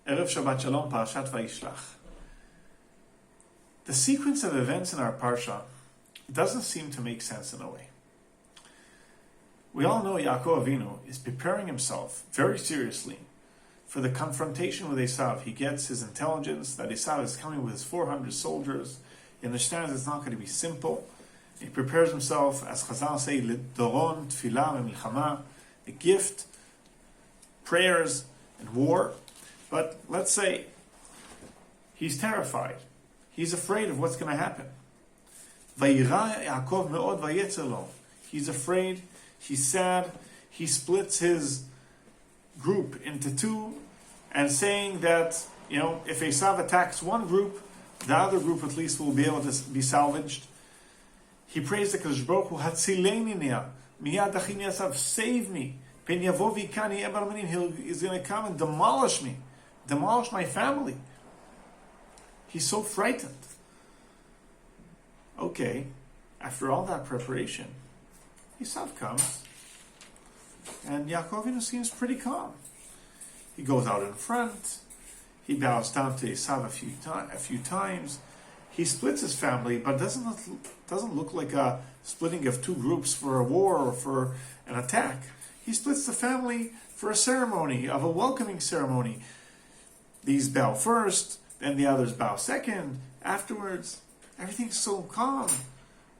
Erev Shabbat Shalom, Parashat Vayishlach. The sequence of events in our parsha doesn't seem to make sense in a way. We all know Yaakov Avinu is preparing himself very seriously for the confrontation with Esav. He gets his intelligence that Esav is coming with his 400 soldiers. He understands it's not going to be simple. He prepares himself, as Chazal say, Doron, Tfilah, Milchama, the gift, prayers, and war. But let's say he's terrified. He's afraid of what's going to happen. Vayira Yaakov me'od vayetzer lo. He's afraid. He's sad. He splits his group into two and saying that, if Esav attacks one group, the other group at least will be able to be salvaged. He prays the Kadosh Baruch Hu, Hatzileni nia, miyad achini Esav, save me. Pen yavo v'ikani eber manim, he's going to come and demolish me, demolish my family. He's so frightened. Okay, after all that preparation, Esav comes, and Yaakov Avinu seems pretty calm. He goes out in front. He bows down to Esav a few times. He splits his family, but doesn't look like a splitting of two groups for a war or for an attack. He splits the family for a ceremony, of a welcoming ceremony. These bow first, then the others bow second. Afterwards, everything's so calm,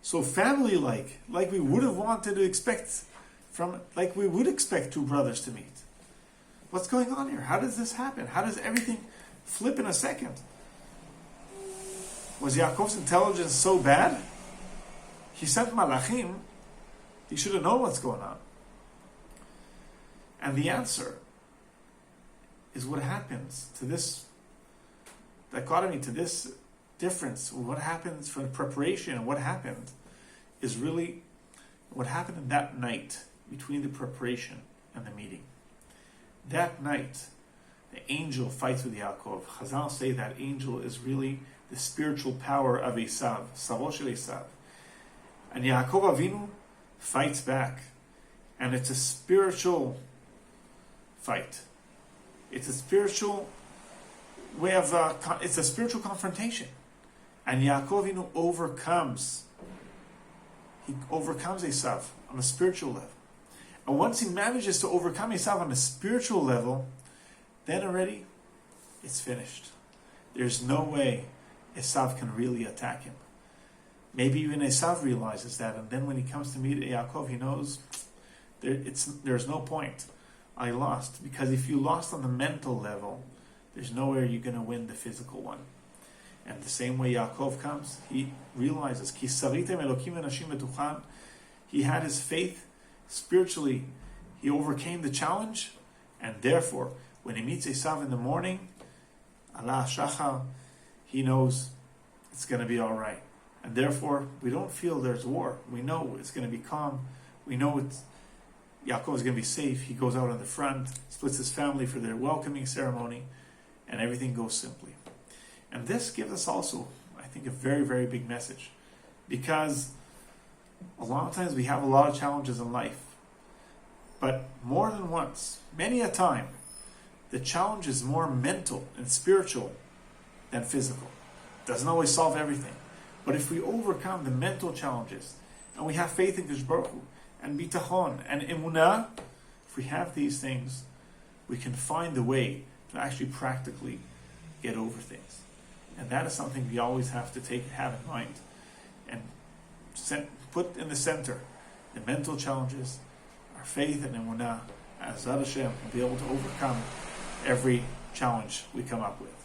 so family-like, like we would have wanted to expect like we would expect two brothers to meet. What's going on here? How does this happen? How does everything flip in a second? Was Yaakov's intelligence so bad? He sent malachim. He should have known what's going on. And the answer is what happens to this dichotomy, to this difference. What happens for the preparation and what happened is really what happened in that night between the preparation and the meeting. That night, the angel fights with Yaakov. Chazal say that angel is really the spiritual power of Esav, Savo shel Esav. And Yaakov Avinu fights back. And it's a spiritual fight. It's a spiritual way of, it's a spiritual confrontation. And Yaakov Avinu overcomes. He overcomes Esav on a spiritual level. And once he manages to overcome Esav on a spiritual level, then already it's finished. There's no way Esav can really attack him. Maybe even Esav realizes that, and then when he comes to meet Yaakov, he knows there's no point. I lost. Because if you lost on the mental level, there's nowhere you're going to win the physical one. And the same way Yaakov comes, he realizes, Ki saritem Elokim enashim betuchan. He had his faith spiritually. He overcame the challenge, and therefore, when he meets Esav in the morning, Allah Shachar, he knows it's going to be all right. And therefore, we don't feel there's war. We know it's going to be calm. We know Yaakov is going to be safe. He goes out on the front, splits his family for their welcoming ceremony, and everything goes simply. And this gives us also, I think, a very, very big message. Because a lot of times we have a lot of challenges in life. But more than once, many a time, the challenge is more mental and spiritual than physical. It doesn't always solve everything. But if we overcome the mental challenges, and we have faith in Kadosh Baruch Hu, and bitachon, and emunah, if we have these things, we can find the way to actually practically get over things. And that is something we always have to have in mind. And put in the center the mental challenges, our faith and emunah, as Hashem, and be able to overcome every challenge we come up with.